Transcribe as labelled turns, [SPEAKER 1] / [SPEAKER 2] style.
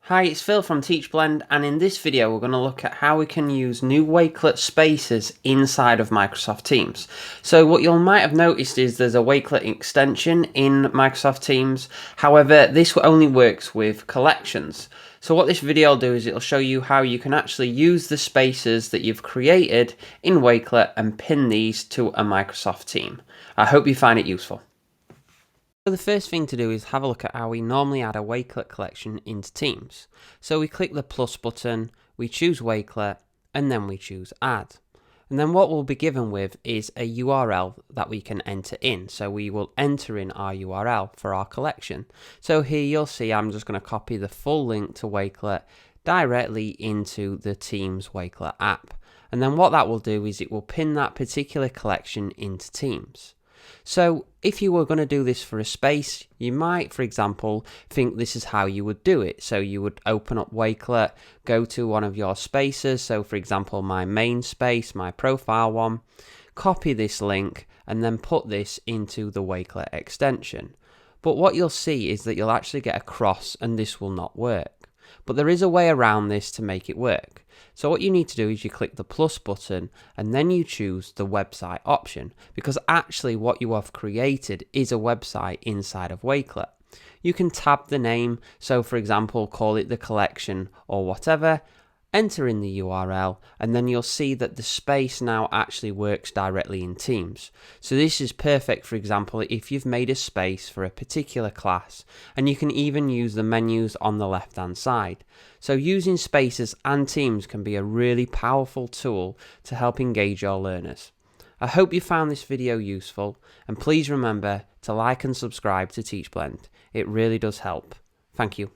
[SPEAKER 1] Hi, it's Phil from Teachblend, and in this video we're going to look at how we can use new Wakelet Spaces inside of Microsoft Teams. So what you might have noticed is there's a Wakelet extension in Microsoft Teams. However, this only works with collections. So what this video will do is it'll show you how you can actually use the spaces that you've created in Wakelet and pin these to a Microsoft team. I hope you find it useful. So the first thing to do is have a look at how we normally add a Wakelet collection into Teams. So we click the plus button, we choose Wakelet, and then we choose Add. And then what we'll be given with is a URL that we can enter in. So we will enter in our URL for our collection. So here you'll see I'm just going to copy the full link to Wakelet directly into the Teams Wakelet app. And then what that will do is it will pin that particular collection into Teams. So if you were going to do this for a space, you might, for example, think this is how you would do it. So you would open up Wakelet, go to one of your spaces. So for example, my main space, my profile one, copy this link and then put this into the Wakelet extension. But what you'll see is that you'll actually get a cross and this will not work. But there is a way around this to make it work. So what you need to do is you click the plus button and then you choose the website option, because actually what you have created is a website inside of Wakelet. You can tab the name, so for example call it the collection or whatever, enter in the URL, and then you'll see that the space now actually works directly in Teams. So this is perfect, for example, if you've made a space for a particular class, and you can even use the menus on the left hand side. So using spaces and Teams can be a really powerful tool to help engage your learners. I hope you found this video useful, and please remember to like and subscribe to Teachblend. It really does help. Thank you.